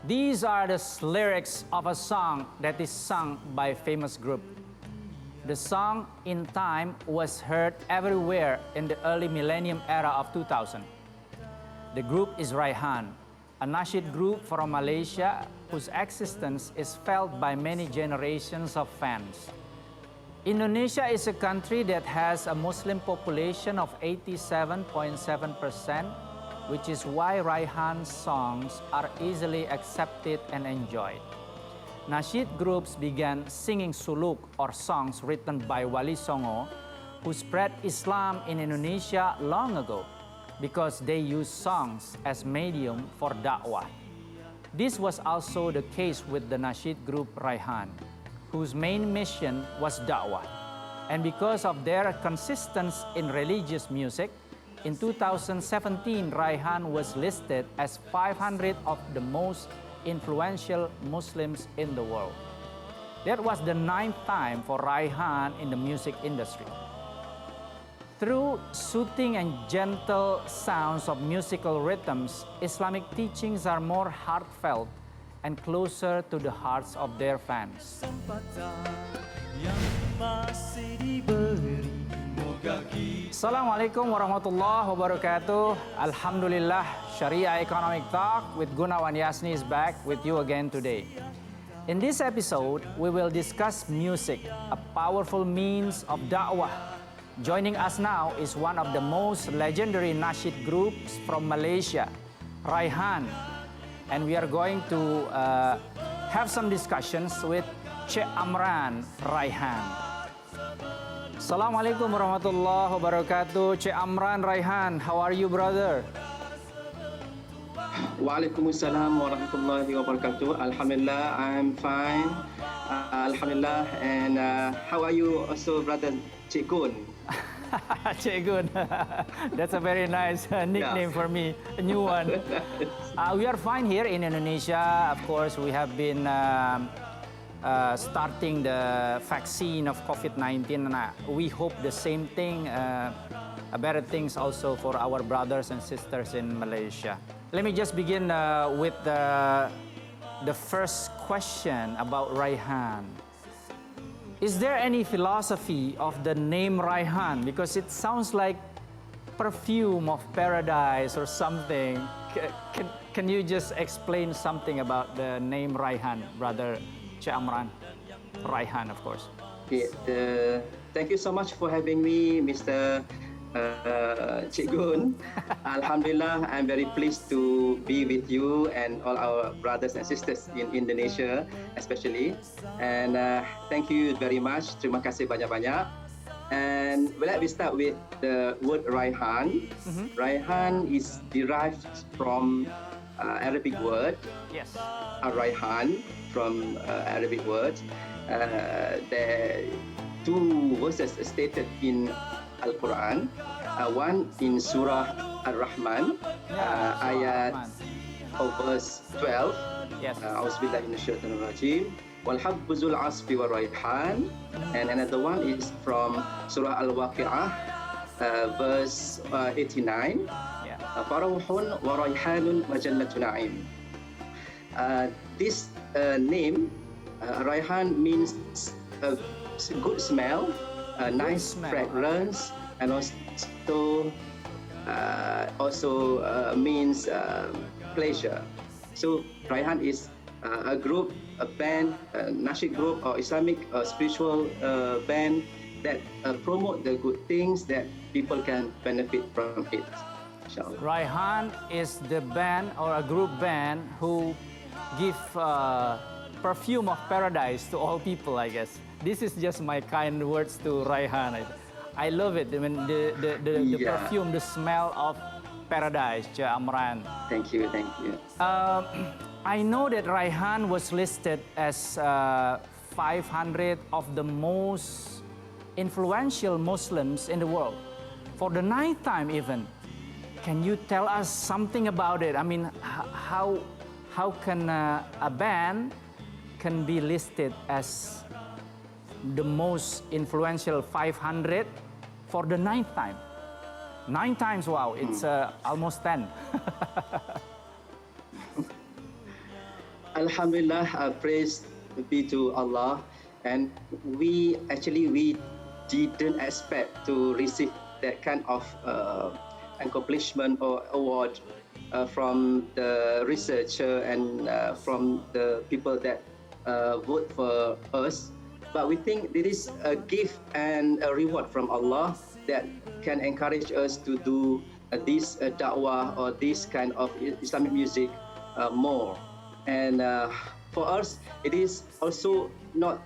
These are the lyrics of a song that is sung by a famous group. The song in time was heard everywhere in the early millennium era of 2000. The group is Raihan, a nasheed group from Malaysia whose existence is felt by many generations of fans. Indonesia is a country that has a Muslim population of 87.7%, which is why Raihan's songs are easily accepted and enjoyed. Nasheed groups began singing suluk or songs written by Wali Songo, who spread Islam in Indonesia long ago because they used songs as medium for dakwah. This was also the case with the Nasheed group Raihan, whose main mission was dakwah. And because of their consistency in religious music, in 2017, Raihan was listed as 500 of the most influential Muslims in the world. That was the 9th time for Raihan in the music industry. Through soothing and gentle sounds of musical rhythms, Islamic teachings are more heartfelt and closer to the hearts of their fans. Assalamualaikum warahmatullahi wabarakatuh. Alhamdulillah, Sharia Economic Talk with Gunawan Yasni is back with you again today. In this episode, we will discuss music, a powerful means of da'wah. Joining us now is one of the most legendary nasheed groups from Malaysia, Raihan. And we are going to have some discussions with Cik Amran Raihan. Assalamualaikum warahmatullahi wabarakatuh. Cik Amran Raihan, how are you, brother? Waalaikumsalam warahmatullahi wabarakatuh. Alhamdulillah, I'm fine. Alhamdulillah. And how are you also, brother Cik Kun? Cik Gun. That's a very nice nickname for me, a new one. We are fine here in Indonesia. Of course, we have been starting the vaccine of COVID-19. And we hope the same thing, better things also for our brothers and sisters in Malaysia. Let me just begin with the first question about Raihan. Is there any philosophy of the name Raihan? Because it sounds like perfume of paradise or something. Can you just explain something about the name Raihan, brother Cik Amran? Raihan, of course. Okay, thank you so much for having me, Mr. Cik Gun. Alhamdulillah, I'm very pleased to be with you and all our brothers and sisters in Indonesia, especially. And thank you very much. Terima kasih banyak-banyak. And let me start with the word Raihan. Raihan is derived from Arabic word. Yes. Raihan from Arabic word. There are two verses stated in Al-Quran. One in Surah Ar-Rahman, ayat verse 12. Yes. A'udzubillahi minasyaitonir rajim. Wal habbu zul asfi war raihan. And another one is from Surah Al-Waqi'ah, verse 89. Farauhun wa raihanun wa jannatu na'im. This name, Raihan, means a good smell, a nice fragrance, and also means pleasure. So Raihan is a group, a band, a nasheed group or Islamic spiritual band that promote the good things that people can benefit from it. Inshallah. Raihan is the band or a group band who give perfume of paradise to all people, I guess. This is just my kind words to Raihan. I love it. I mean, the perfume, the smell of paradise, Cik Amran. Thank you, thank you. I know that Raihan was listed as 500 of the most influential Muslims in the world for the 9th time even. Can you tell us something about it? I mean, how can a band can be listed as the most influential 500 for the 9th time? 9 times, wow, it's almost 10. Alhamdulillah, praise be to Allah. And we didn't expect to receive that kind of accomplishment or award from the researcher and from the people that vote for us. But we think this is a gift and a reward from Allah that can encourage us to do this dakwah or this kind of Islamic music more. And for us, it is also not.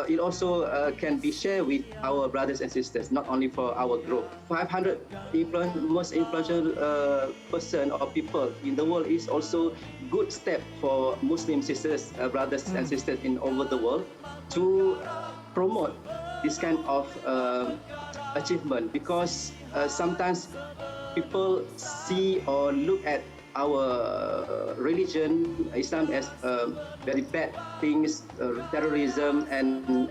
It also can be shared with our brothers and sisters, not only for our group. 500 most influential person or people in the world is also good step for Muslim sisters, brothers and sisters in over the world to promote this kind of achievement, because sometimes people see or look at our religion, Islam, as very bad things, terrorism and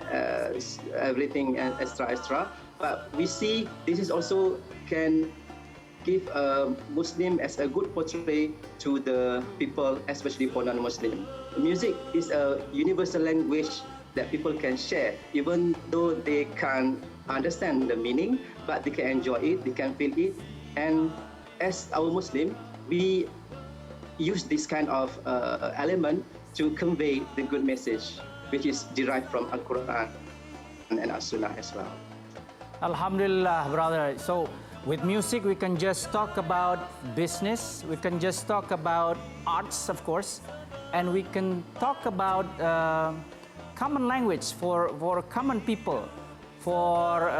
everything and extra. But we see this is also can give a Muslim as a good portrait to the people, especially for non-Muslim. Music is a universal language that people can share, even though they can't understand the meaning, but they can enjoy it, they can feel it. And as our Muslim, we use this kind of element to convey the good message, which is derived from Al-Quran and As-Sunnah as well. Alhamdulillah, brother. So with music, we can just talk about business, we can just talk about arts, of course, and we can talk about common language for common people, for,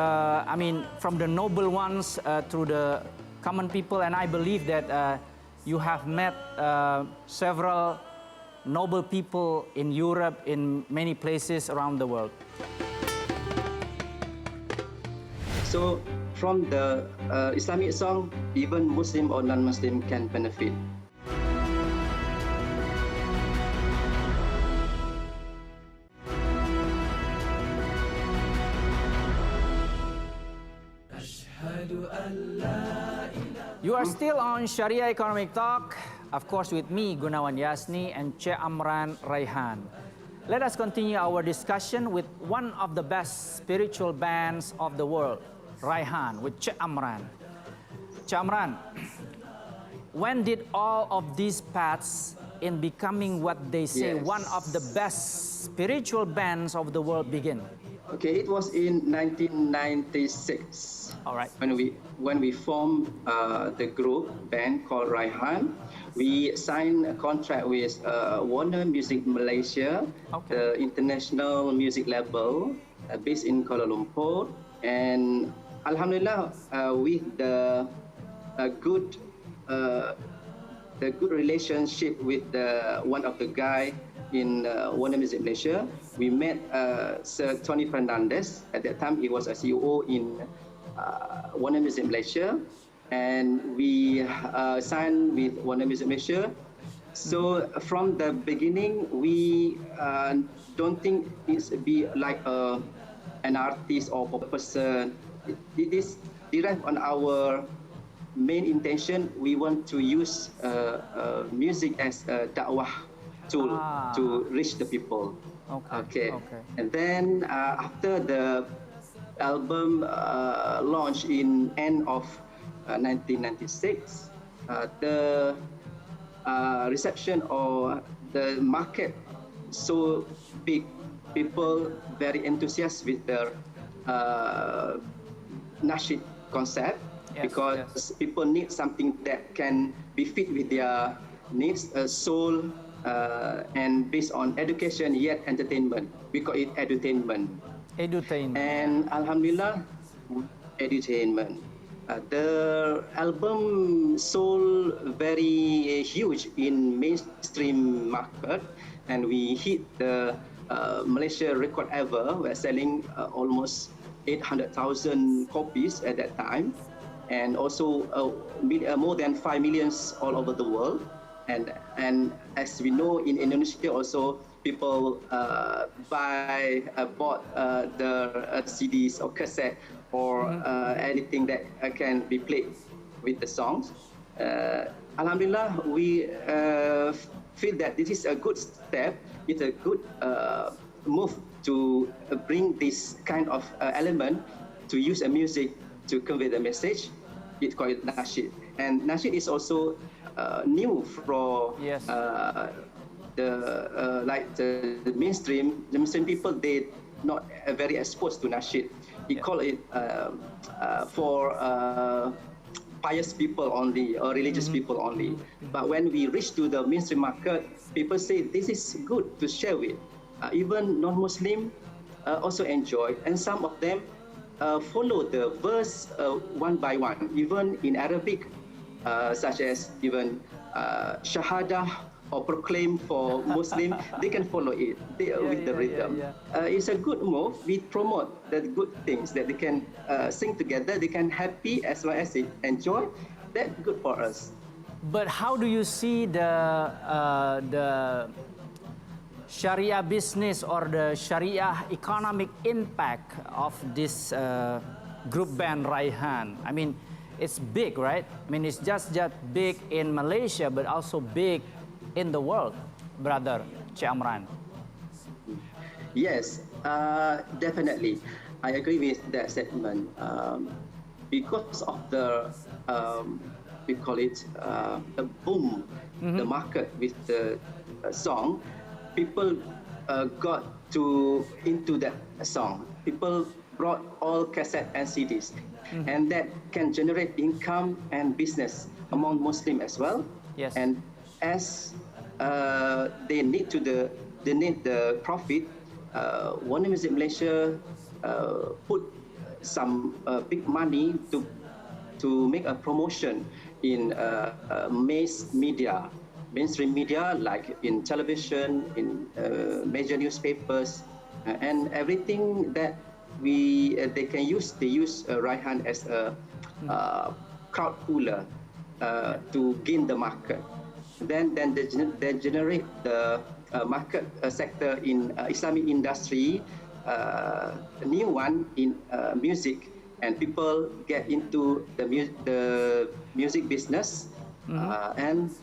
from the noble ones through the common people. And I believe that you have met several noble people in Europe, in many places around the world. So from the Islamic song, even Muslim or non-Muslim can benefit. You are still on Sharia Economic Talk, of course with me, Gunawan Yasni, and Che Amran Raihan. Let us continue our discussion with one of the best spiritual bands of the world, Raihan, with Che Amran. Che Amran, when did all of these paths in becoming what they say one of the best spiritual bands of the world begin? Okay, it was in 1996. All right. When we formed the group band called Raihan, we signed a contract with Warner Music Malaysia, the international music label based in Kuala Lumpur, and Alhamdulillah, with the good relationship with one of the guy in Warner Music Malaysia, we met Sir Tony Fernandez. At that time, he was a CEO in Warner Music Malaysia, and we signed with Warner Music Malaysia. So from the beginning, we don't think it's be like an artist or a person. It is derived on our main intention. We want to use music as a dakwah tool to reach the people. Okay. And then after the album launched in end of 1996, the reception or the market so big, people very enthusiastic with the nasheed concept, because people need something that can be fit with their needs, soul, and based on education yet entertainment. We call it edutainment. And Alhamdulillah, edutainment. The album sold very huge in mainstream market, and we hit the Malaysia record ever. We're selling almost 800,000 copies at that time, and also more than 5 million all over the world. And as we know, in Indonesia also, people bought the CDs or cassette or anything that can be played with the songs. Alhamdulillah, we feel that this is a good step. It's a good move to bring this kind of element to use a music to convey the message. It's called nasheed, and nasheed is also new for Yes. the mainstream. The mainstream people, they not very exposed to nasheed. We call it for pious people only or religious people only. But when we reach to the mainstream market, people say this is good to share with. Even non-Muslim also enjoy, and some of them follow the verse one by one, even in Arabic, such as even Shahadah or proclaim for Muslim, they can follow it with the rhythm. It's a good move. We promote the good things that they can sing together. They can happy as well as they enjoy. That's good for us. But how do you see the Sharia business or the Sharia economic impact of this group band Raihan? I mean, it's big, right? I mean, it's just big in Malaysia, but also big in the world, brother Cik Amran. Yes, definitely. I agree with that statement. Because of the, we call it the boom, the market with the song, people got into that song. People brought all cassette and CDs, and that can generate income and business among Muslim as well. Yes. And as they need the profit, Warner Music Malaysia put some big money to make a promotion in mainstream media, like in television, in major newspapers, and everything that they can use. They use Raihan as a crowd puller to gain the market. Then they generate the market sector in Islamic industry, a new one in music, and people get into the music business, and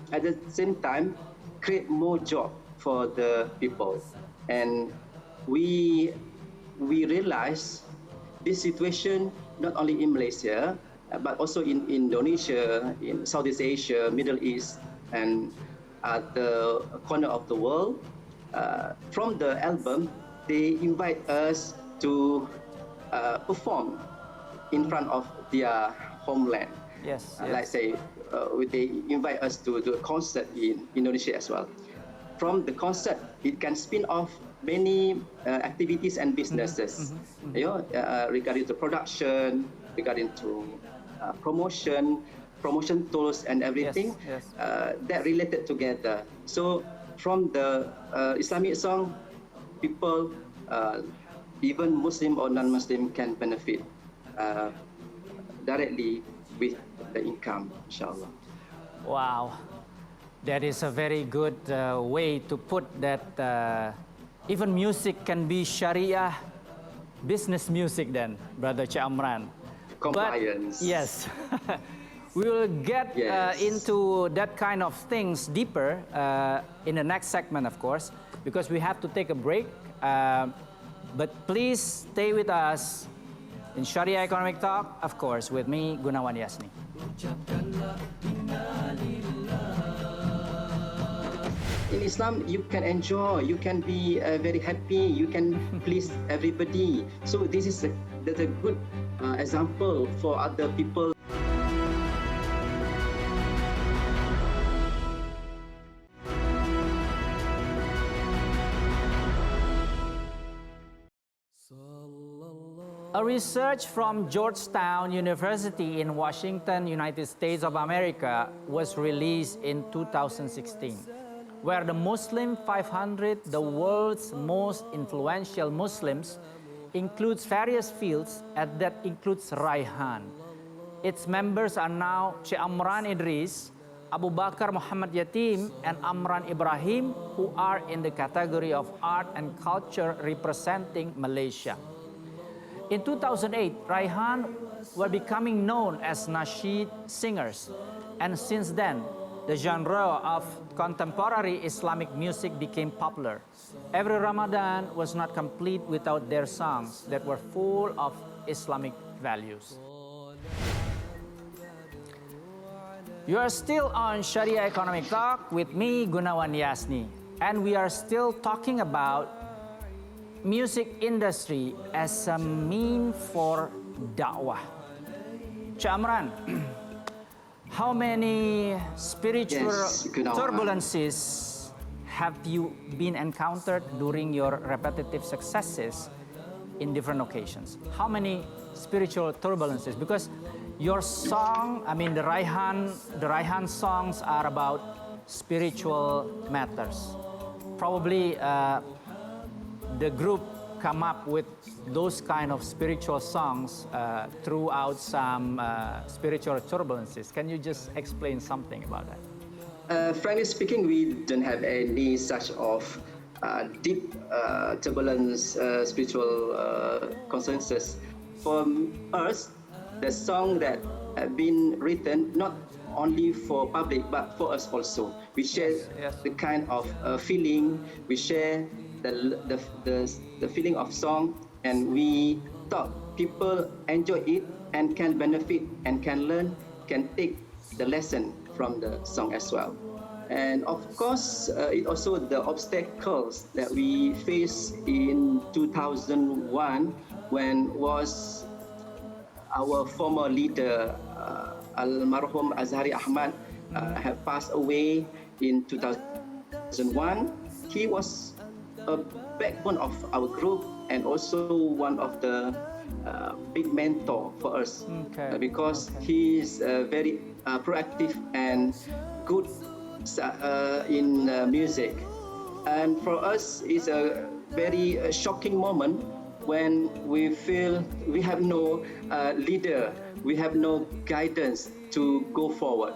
at the same time create more job for the people. And we realize this situation not only in Malaysia, but also in Indonesia, in Southeast Asia, Middle East, and at the corner of the world. From the album, they invite us to perform in front of their homeland. Yes. Like say, they invite us to do a concert in Indonesia as well. From the concert, it can spin off many activities and businesses, regarding to production, regarding to promotion tools and everything. Yes. That related together. So from the Islamic song, people, even Muslim or non-Muslim, can benefit directly with the income, inshallah. Wow, that is a very good way to put that. Even music can be Sharia business music then, Brother Cik Amran. Compliance. But, yes. We will get into that kind of things deeper in the next segment, of course, because we have to take a break. But please stay with us in Sharia Economic Talk, of course, with me, Gunawan Yasni. In Islam, you can enjoy, you can be very happy, you can please everybody. So this is a good example for other people. A research from Georgetown University in Washington, United States of America was released in 2016, where the Muslim 500, the world's most influential Muslims, includes various fields, and that includes Raihan. Its members are now Cik Amran Idris, Abu Bakar Muhammad Yatim, and Amran Ibrahim, who are in the category of art and culture representing Malaysia. In 2008, Raihan were becoming known as nasheed singers, and since then, the genre of contemporary Islamic music became popular. Every Ramadan was not complete without their songs that were full of Islamic values. You are still on Sharia Economic Talk with me, Gunawan Yasni, and we are still talking about music industry as a mean for dakwah. Chamran, how many spiritual turbulences have you been encountered during your repetitive successes in different occasions? How many spiritual turbulences? Because your song, I mean the Raihan songs are about spiritual matters. Probably the group come up with those kind of spiritual songs throughout some spiritual turbulences. Can you just explain something about that? Frankly speaking, we don't have any such of deep turbulence spiritual consensus. For us, the song that have been written not only for public but for us also. We share the kind of feeling. We share the feeling of song, and we thought people enjoy it and can benefit and can learn, can take the lesson from the song as well. And of course, it also the obstacles that we faced in 2001 when was our former leader, Almarhum Azhari Ahmad, have passed away in 2001. He was a backbone of our group and also one of the big mentor for us, because he is very proactive and good in music. And for us, it's a very shocking moment when we feel we have no leader, we have no guidance to go forward.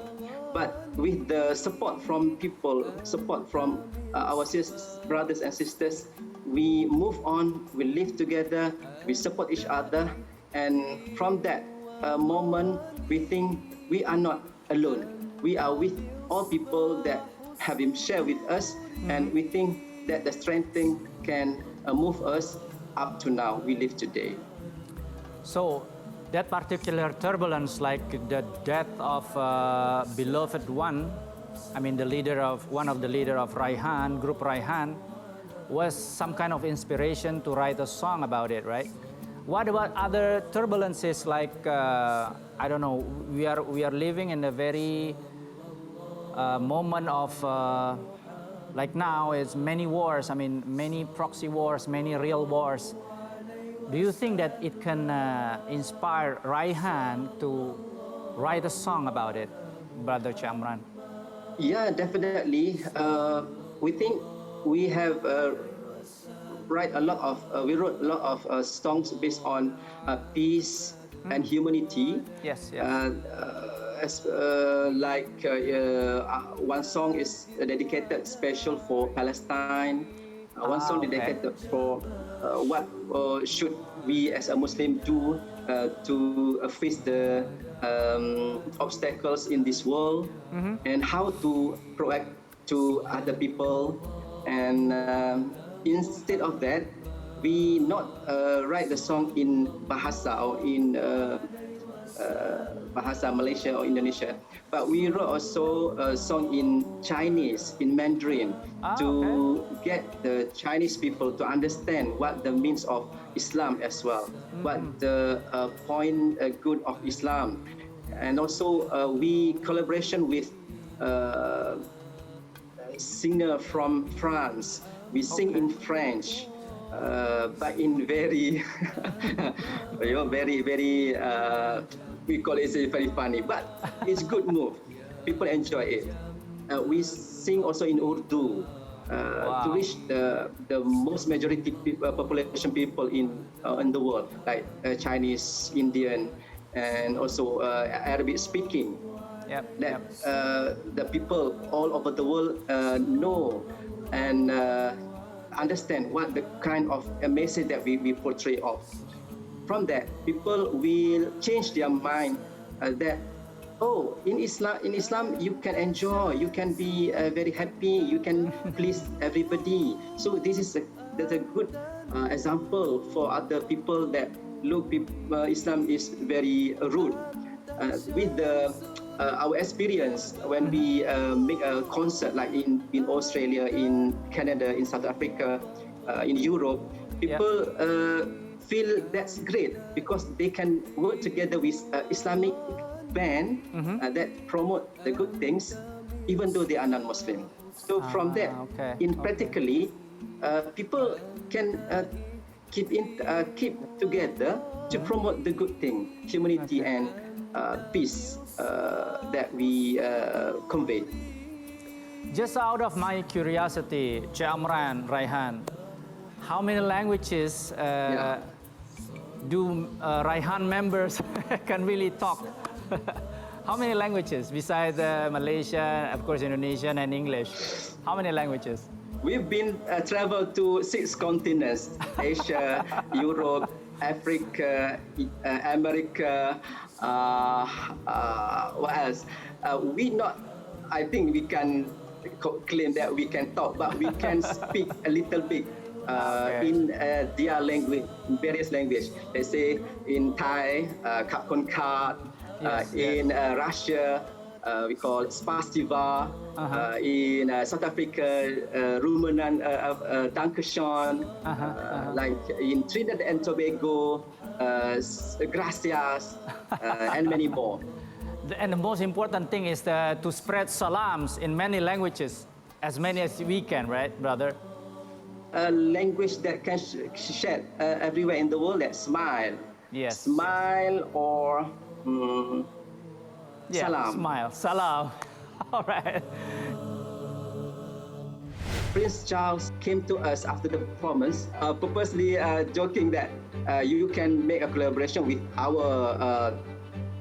But with the support from people, support from our brothers and sisters, we move on, we live together, we support each other. And from that moment, we think we are not alone. We are with all people that have him share with us, and we think that the strengthening can move us up to now we live today. So that particular turbulence, like the death of beloved one, I mean one of the leader of Raihan, group Raihan, was some kind of inspiration to write a song about it, right? What about other turbulences, like I don't know, we are living in a very moment of like now it's many wars, I mean many proxy wars, many real wars. Do you think that it can inspire Raihan to write a song about it, Brother Chamran? Yeah, definitely. We think we have wrote a lot of songs based on peace and humanity. Yes. One song is dedicated special for Palestine. One song dedicated for what should we as a Muslim do to face the obstacles in this world, and how to proact to other people. And instead of that, we not write the song in Bahasa or in Bahasa Malaysia or Indonesia, but we wrote also a song in Chinese, in Mandarin, to get the Chinese people to understand what the means of Islam as well, what the point good of Islam. And also we collaboration with singer from France. We sing in French, but in very, very, we call it very funny, but it's good move. People enjoy it. We sing also in Urdu to reach the most majority population people in the world, like Chinese, Indian, and also Arabic speaking. The people all over the world know and understand what the kind of message that we portray of. From that, people will change their mind that Oh, in Islam, you can enjoy, you can be very happy, you can please everybody. So this is that's a good example for other people that look, Islam is very rude. With our experience when we make a concert like in Australia, in Canada, in South Africa, in Europe, people feel that's great because they can work together with Islamic band that promote the good things, even though they are non-Muslim. So from that, practically, people can keep together to promote the good thing, humanity and peace that we convey. Just out of my curiosity, Cik Amran, Raihan, how many languages do Raihan members can really talk? How many languages besides Malaysian, of course, Indonesian and English? How many languages? We've been traveled to 6 continents: Asia, Europe, Africa, America. What else? I think we can claim that we can talk, but we can speak a little bit in their language, various language. Let's say in Thai, Kap Kon Kat. In Russia, we call it Spasiva. In South Africa, Rumenan, Dankeschön. Like in Trinidad and Tobago, Gracias, and many more. And the most important thing is to spread salams in many languages, as many as we can, right, brother? A language that can shed everywhere in the world, that smile. Yes. Smile or salam. Smile. Salam. All right. Prince Charles came to us after the performance, purposely joking that you can make a collaboration with our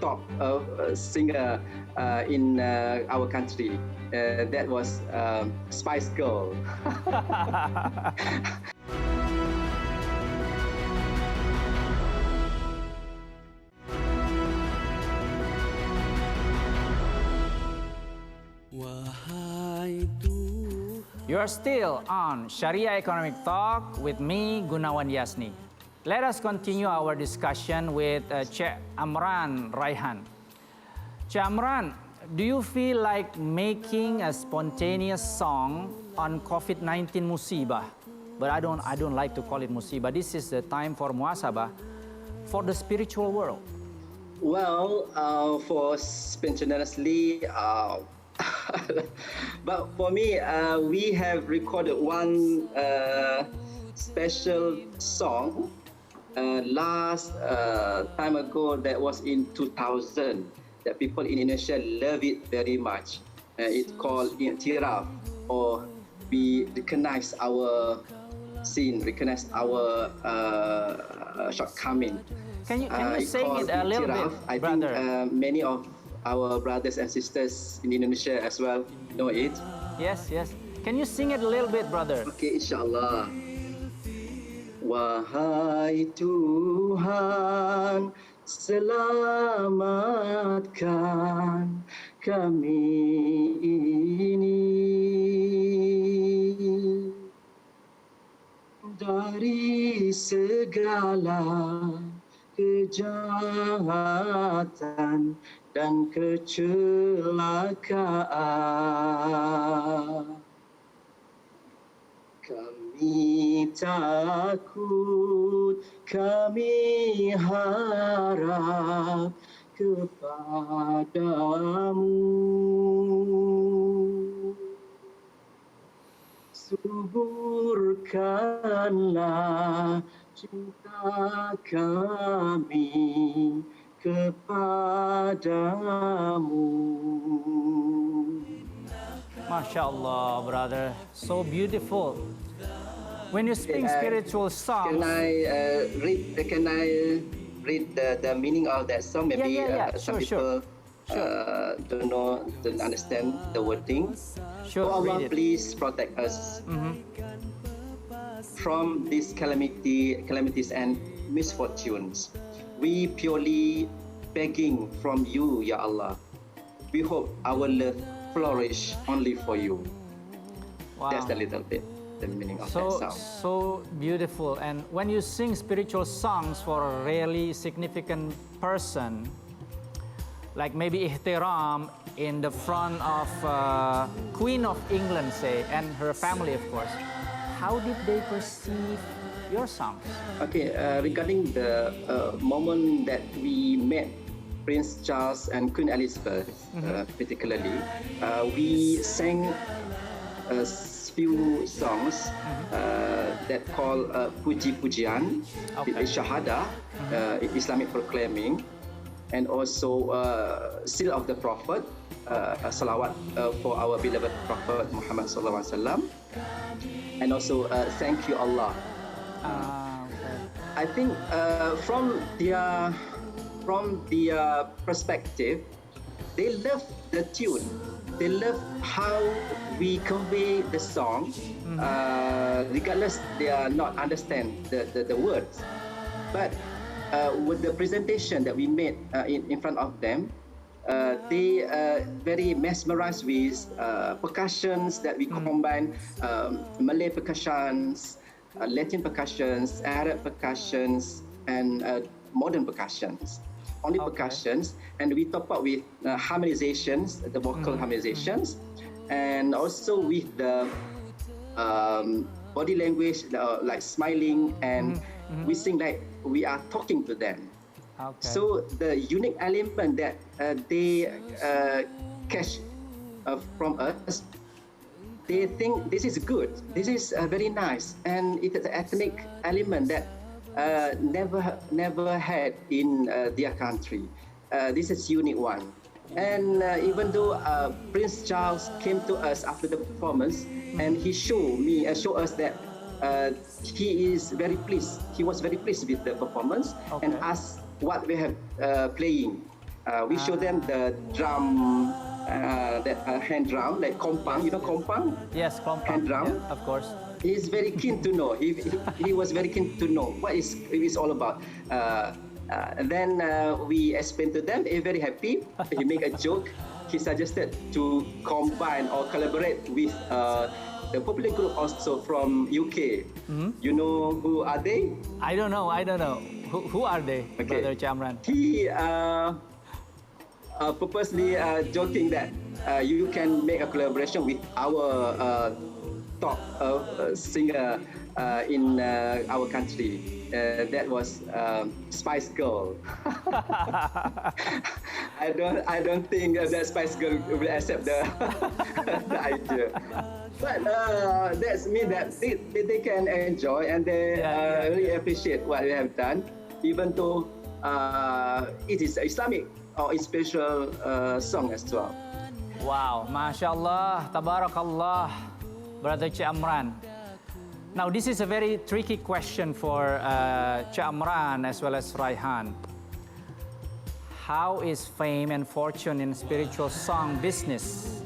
top singer in our country. That was Spice Girl. You are still on Sharia Economic Talk with me, Gunawan Yasni. Let us continue our discussion with Cik Amran Raihan. Cik Amran, do you feel like making a spontaneous song on COVID-19 musibah? But I don't like to call it musibah. This is the time for muasabah, for the spiritual world. Well, for spontaneously, but for me, we have recorded one special song last time ago. That was in 2000. That people in Indonesia love it very much. It's called I'tiraf, or we recognize our sin, recognize our shortcoming. Can you sing it a little bit, I brother? think many of our brothers and sisters in Indonesia as well know it. Yes. Can you sing it a little bit, brother? Okay, insyaAllah. Wahai Tuhan, selamatkan kami ini dari segala kejahatan dan kecelakaan. Kami takut, kami harap kepadamu. Suburkanlah cinta kami kepadamu. Masya Allah, brother. So beautiful. When you sing spiritual songs... Can I read the meaning of that song? Maybe some people don't understand the wording. Sure, Oh Allah, read it. please protect us from these calamities and misfortunes. We purely begging from you, Ya Allah, we hope our love flourish only for you. Wow. That's a little bit the meaning of that So, song. so beautiful. And when you sing spiritual songs for a really significant person, like maybe ihtiram in the front of Queen of England, say, and her family, of course, how did they perceive your songs? Okay, regarding the moment that we met Prince Charles and Queen Elizabeth, particularly, we sang a few songs that call puji-pujian, shahada, Islamic proclaiming, and also seal of the Prophet, salawat for our beloved Prophet Muhammad sallallahu alaihi wasallam, and also thank you Allah. Okay. I think from their perspective, they love the tune. They love how we convey the song, regardless they are not understand the words. But with the presentation that we made in front of them, they very mesmerized with percussions that we combine, Malay percussions, Latin percussions, Arab percussions, and modern percussions. Only percussions, and we top up with harmonizations, the vocal harmonizations, and also with the body language, like smiling, and we sing like we are talking to them. Okay. So the unique element that they catch from us, they think this is good, this is very nice, and it is an ethnic element that never had in their country. This is unique one. And even though Prince Charles came to us after the performance, and he showed us that he is very pleased. He was very pleased with the performance, and asked what we have playing. We show them the drum, that hand drum, like kompang. You know kompang? Yes, kompang. Hand drum. Yeah, of course. He's very keen to know. He was very keen to know what it's all about. And then we explained to them. They're very happy. He make a joke. He suggested to combine or collaborate with the popular group also from UK. You know who are they? I don't know. Who are they, Brother Chamran? He purposely joking that you can make a collaboration with our top singer in our country. That was Spice Girl. I don't think that Spice Girl will accept the idea. But that's mean that they can enjoy, and they really appreciate what we have done, even though it is Islamic or a special song as well. Wow, Masya Allah, Tabarakallah, Brother Cik Amran. Now, this is a very tricky question for Cik Amran as well as Raihan. How is fame and fortune in spiritual song business,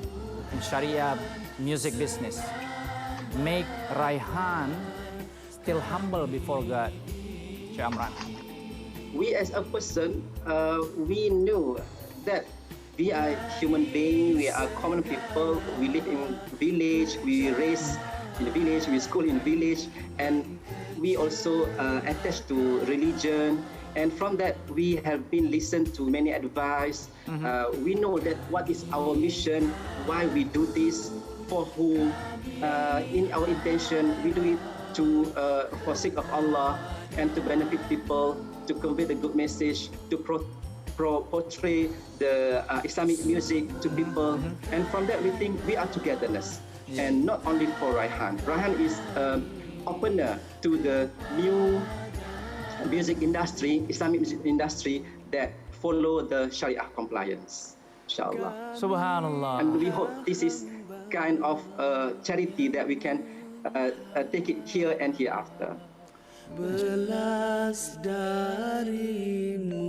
in Sharia music business, make Raihan still humble before God, Cik Amran? We as a person, we know that we are human beings, we are common people, we live in village, we raise in the village, we school in village, and we also attached to religion. And from that, we have been listened to many advice. We know that what is our mission, why we do this, for who. In our intention, we do it to for sake of Allah and to benefit people, to convey the good message, to portray the Islamic music to people. And from that, we think we are togetherness. And not only for Raihan. Raihan is opener to the new music industry, Islamic music industry that follow the Sharia compliance, inshallah. Subhanallah. And we hope this is kind of charity that we can take it here and hereafter. Belas darimu.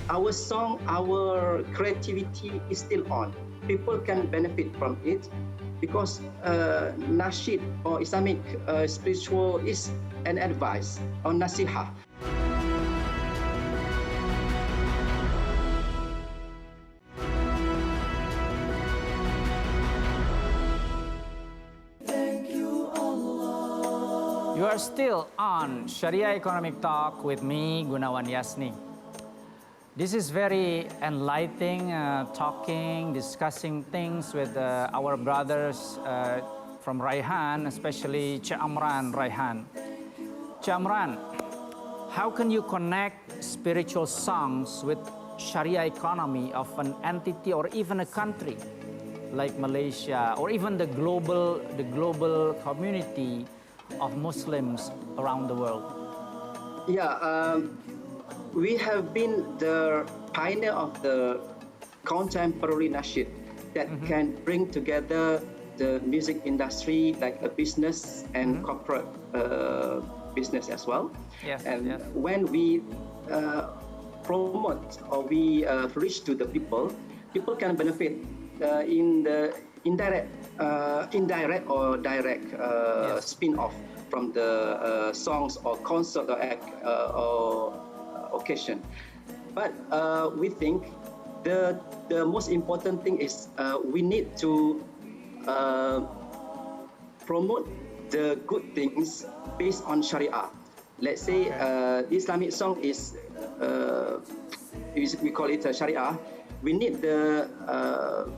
Our song, our creativity is still on. People can benefit from it because nasheed or Islamic spiritual is an advice or nasihah. You are still on Sharia Economic Talk with me, Gunawan Yasni. This is very enlightening, discussing things with our brothers from Raihan, especially Cik Amran Raihan. Cik Amran, how can you connect spiritual songs with Sharia economy of an entity or even a country like Malaysia or even the global community of Muslims around the world? Yeah, we have been the pioneer of the contemporary nasheed that can bring together the music industry like a business and corporate business as well. Yes, and yes. when we promote or we reach to the people, people can benefit in the indirect or direct spin-off from the songs or concert or occasion. But we think the most important thing is we need to promote the good things based on Sharia. Let's say Islamic song is we call it Sharia. We need the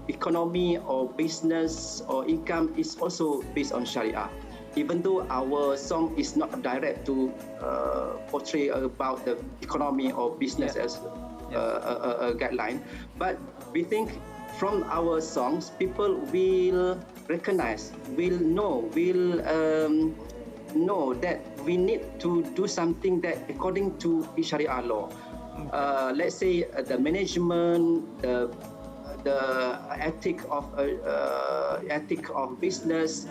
economy or business or income is also based on Sharia. Even though our song is not direct to portray about the economy or business as a guideline, but we think from our songs, people will recognize, will know that we need to do something that according to Sharia law. Let's say the management, the ethic of business.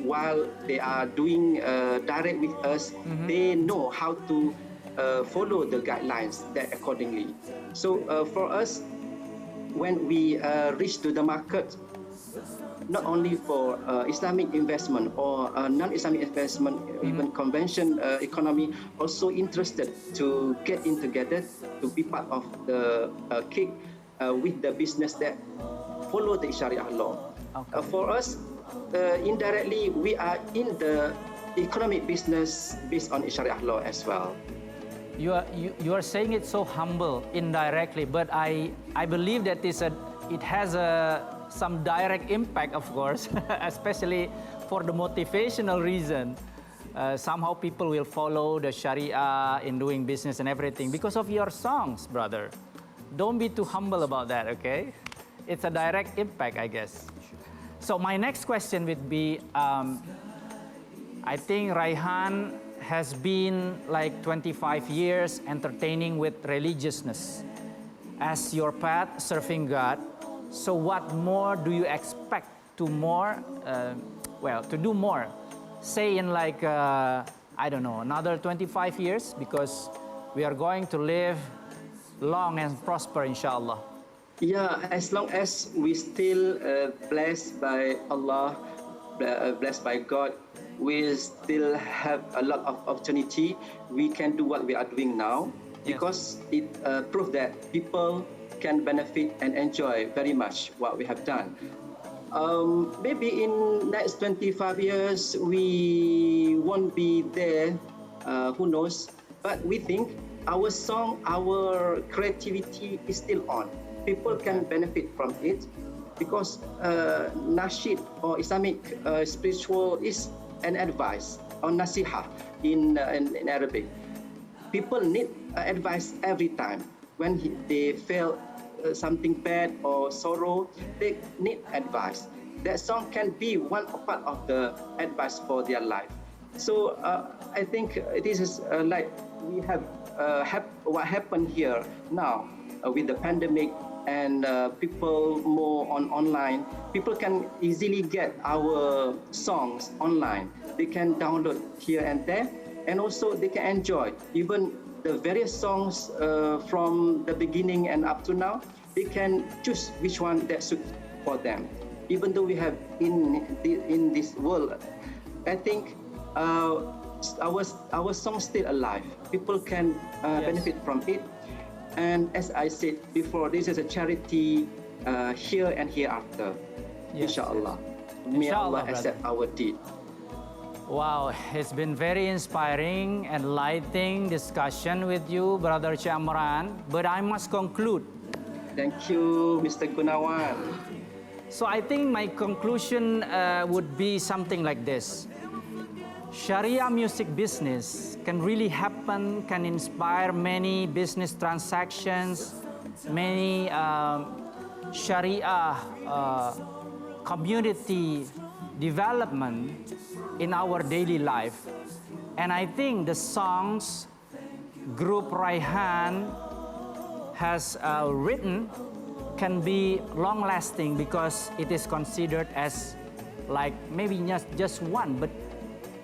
While they are doing direct with us, they know how to follow the guidelines that accordingly. So for us, when we reach to the market, not only for Islamic investment or non-Islamic investment, even convention economy, also interested to get in together to be part of the cake with the business that follow the Sharia law. Okay. For us, indirectly, we are in the economic business based on Sharia law as well. You are saying it so humble indirectly, but I believe that it has some direct impact, of course, especially for the motivational reason. Somehow people will follow the Sharia in doing business and everything because of your songs, brother. Don't be too humble about that, okay? It's a direct impact, I guess. So my next question would be, I think Raihan has been like 25 years entertaining with religiousness as your path serving God. So what more do you expect to do more? Say in like, I don't know, another 25 years, because we are going to live long and prosper, inshallah. Yeah, as long as we still blessed by Allah, blessed by God, we still have a lot of opportunity. We can do what we are doing now, because it proves that people can benefit and enjoy very much what we have done. Maybe in next 25 years we won't be there, who knows? But we think our song, our creativity is still on. People can benefit from it because nasheed or Islamic spiritual is an advice or nasiha in Arabic. People need advice every time. When they feel something bad or sorrow, they need advice. That song can be one part of the advice for their life. So I think this is like we have what happened here now with the pandemic and people more on online. People can easily get our songs online. They can download here and there, and also they can enjoy even the various songs from the beginning and up to now. They can choose which one that suits for them. Even though we have in this world, I think our song still alive. People can benefit from it. And as I said before, this is a charity here and hereafter. Yes, Inshallah. yes. May Inshallah, Allah accept our deed. Wow, it's been very inspiring, enlightening discussion with you, Brother Chamran. But I must conclude. Thank you, Mr. Gunawan. So I think my conclusion would be something like this. Sharia music business can really happen, can inspire many business transactions, many Sharia community development in our daily life. And I think the songs group Raihan has written can be long lasting because it is considered as like maybe just one, but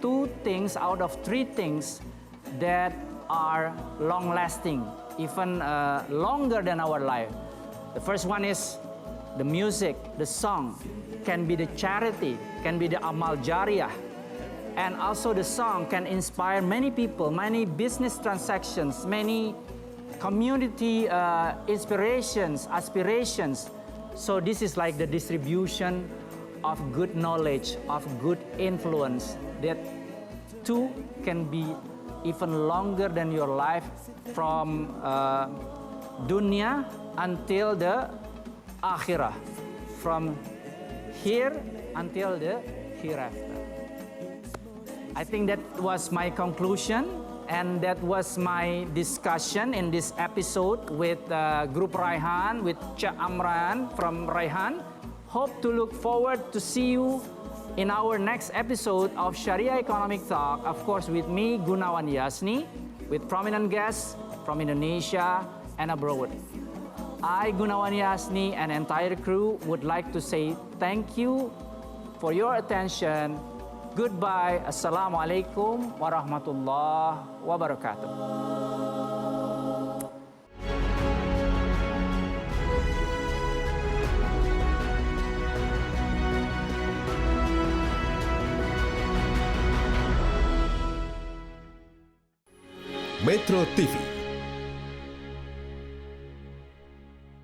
two things out of three things that are long lasting, even longer than our life. The first one is the music, the song, can be the charity, can be the amal jariyah. And also the song can inspire many people, many business transactions, many community inspirations, aspirations. So this is like the distribution of good knowledge, of good influence, that two can be even longer than your life, from dunya until the akhirah, from here until the hereafter. I think that was my conclusion, and that was my discussion in this episode with Group Raihan, with Cak Amran from Raihan. Hope to look forward to see you in our next episode of Sharia Economic Talk, of course with me, Gunawan Yasni, with prominent guests from Indonesia and abroad. I, Gunawan Yasni, and entire crew would like to say thank you for your attention. Goodbye. Assalamualaikum warahmatullahi wabarakatuh. Metro TV,